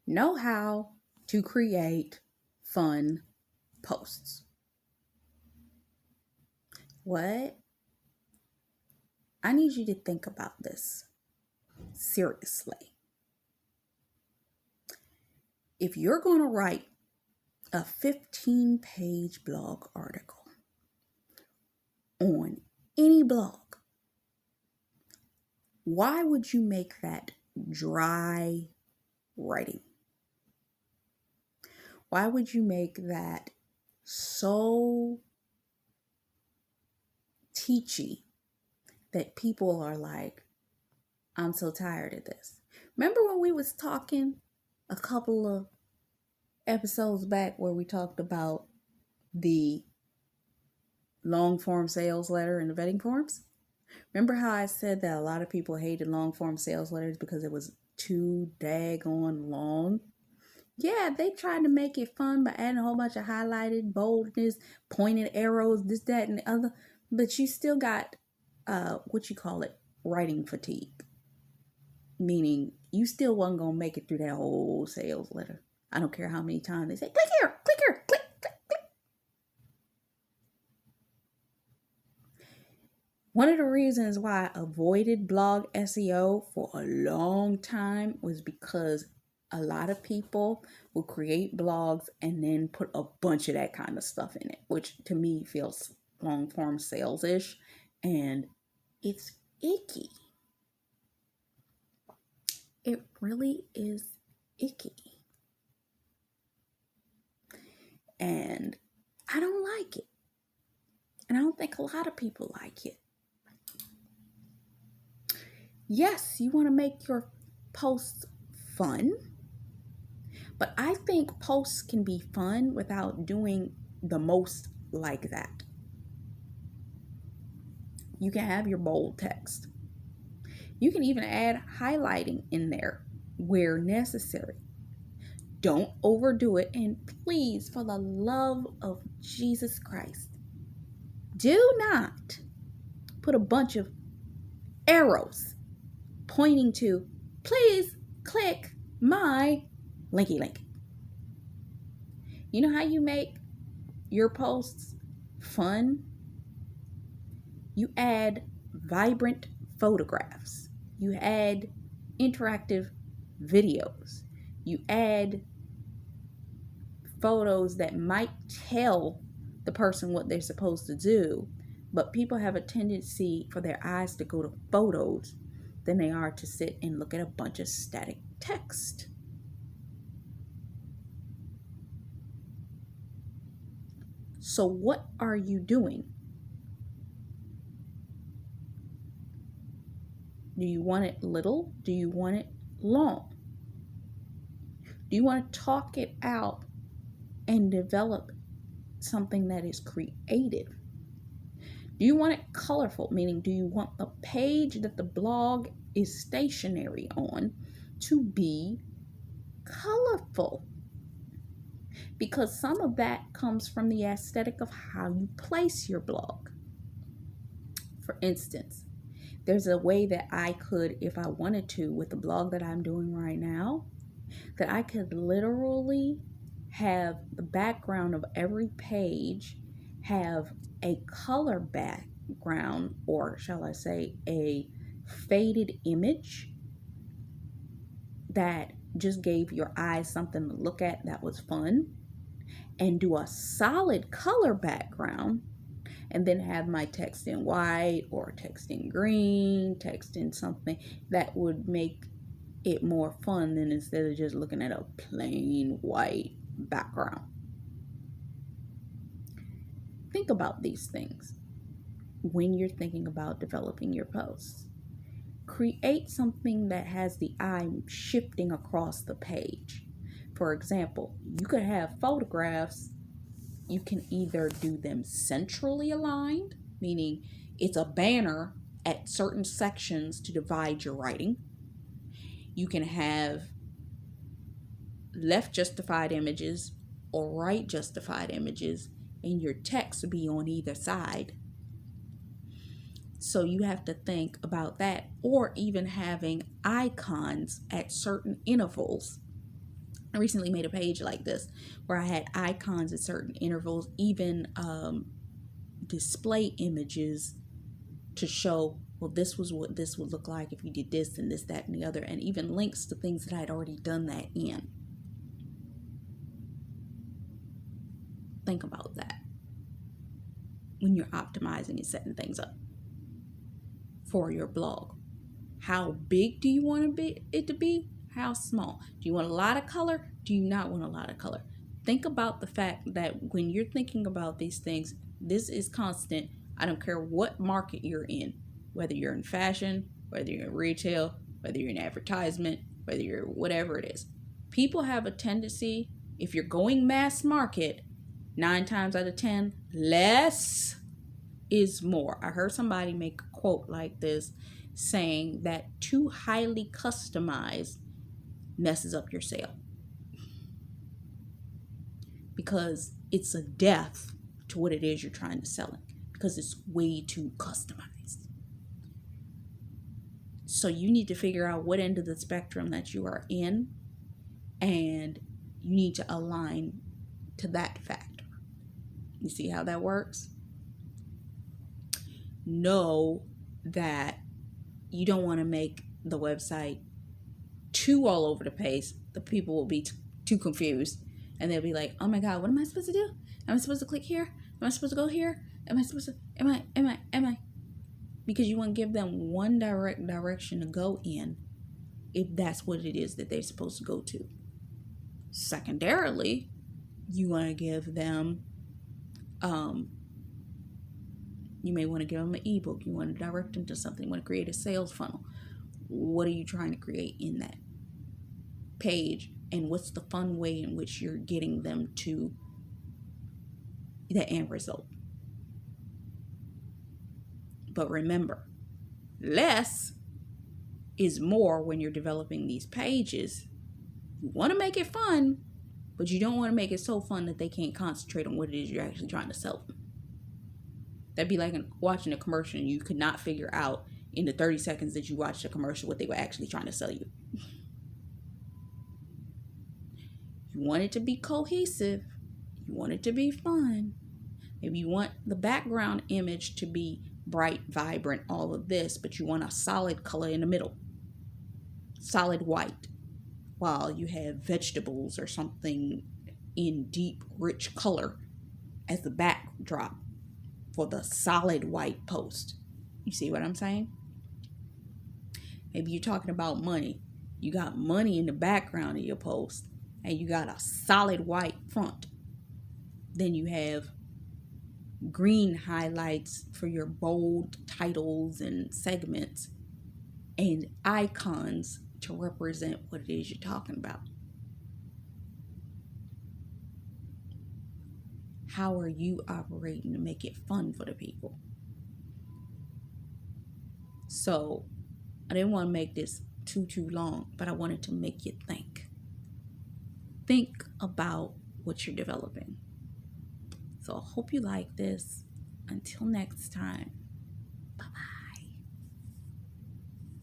know how to create fun posts. What? I need you to think about this seriously. If you're going to write a 15-page blog article on any blog, why would you make that dry writing? Why would you make that so teachy that people are like, I'm so tired of this? Remember when we was talking a couple of episodes back where we talked about the long form sales letter and the vetting forms? Remember how I said that a lot of people hated long form sales letters because it was too daggone long? Yeah, they tried to make it fun by adding a whole bunch of highlighted, boldness, pointed arrows, this, that, and the other. But you still got, writing fatigue. Meaning, you still wasn't going to make it through that whole sales letter. I don't care how many times they say, click here, click, click. One of the reasons why I avoided blog SEO for a long time was because a lot of people will create blogs and then put a bunch of that kind of stuff in it, which to me feels long form sales-ish, and it's icky. It really is icky. And I don't like it. And I don't think a lot of people like it. Yes, you want to make your posts fun, but I think posts can be fun without doing the most like that. You can have your bold text. You can even add highlighting in there where necessary. Don't overdo it. And please, for the love of Jesus Christ, do not put a bunch of arrows pointing to, please click my linky link. You know how you make your posts fun? You add vibrant photographs. You add interactive videos. You add photos that might tell the person what they're supposed to do, but people have a tendency for their eyes to go to photos than they are to sit and look at a bunch of static text. So what are you doing? Do you want it little? Do you want it long? Do you want to talk it out and develop something that is creative? Do you want it colorful? Meaning, do you want the page that the blog is stationary on to be colorful? Because some of that comes from the aesthetic of how you place your blog. For instance, there's a way that I could, if I wanted to, with the blog that I'm doing right now, that I could literally have the background of every page have a color background, or shall I say a faded image that just gave your eyes something to look at that was fun, and do a solid color background, and then have my text in white or text in green, text in something that would make it more fun than instead of just looking at a plain white background. Think about these things when you're thinking about developing your posts. Create something that has the eye shifting across the page. For example, you could have photographs. You can either do them centrally aligned, meaning it's a banner at certain sections to divide your writing. You can have left justified images or right justified images, and your text be on either side. So you have to think about that, or even having icons at certain intervals I recently made a page like this where I had icons at certain intervals, even display images to show, well, this was what this would look like if you did this and this, that, and the other, and even links to things that I had already done that in. Think about that when you're optimizing and setting things up for your blog. How big do you want it to be? How small? Do you want a lot of color? Do you not want a lot of color? Think about the fact that when you're thinking about these things, this is constant. I don't care what market you're in, whether you're in fashion, whether you're in retail, whether you're in advertisement, whether you're whatever it is. People have a tendency, if you're going mass market, 9 times out of 10, less is more. I heard somebody make a quote like this saying that too highly customized messes up your sale, because it's a death to what it is you're trying to sell it, because it's way too customized. So you need to figure out what end of the spectrum that you are in, and you need to align to that factor. You see how that works? Know that you don't want to make the website too all over the place. The people will be too confused, and they'll be like, oh my God, what am I supposed to do? Am I supposed to click here? Am I supposed to go here? Am I? Because you want to give them one direct direction to go in, if that's what it is that they're supposed to go to. Secondarily, you want to give them, you may want to give them an ebook. You want to direct them to something. You want to create a sales funnel. What are you trying to create in that page? And what's the fun way in which you're getting them to the end result? But remember, less is more when you're developing these pages. You want to make it fun, but you don't want to make it so fun that they can't concentrate on what it is you're actually trying to sell them. That'd be like watching a commercial and you could not figure out in the 30 seconds that you watched the commercial what they were actually trying to sell you. You want it to be cohesive. You want it to be fun. Maybe you want the background image to be bright, vibrant, all of this, but you want a solid color in the middle. Solid white. While you have vegetables or something in deep, rich color as the backdrop for the solid white post. You see what I'm saying? Maybe you're talking about money. You got money in the background of your post, and you got a solid white front. Then you have green highlights for your bold titles and segments, and icons to represent what it is you're talking about. How are you operating to make it fun for the people? So I didn't want to make this too long, but I wanted to make you think. Think about what you're developing. So I hope you like this. Until next time.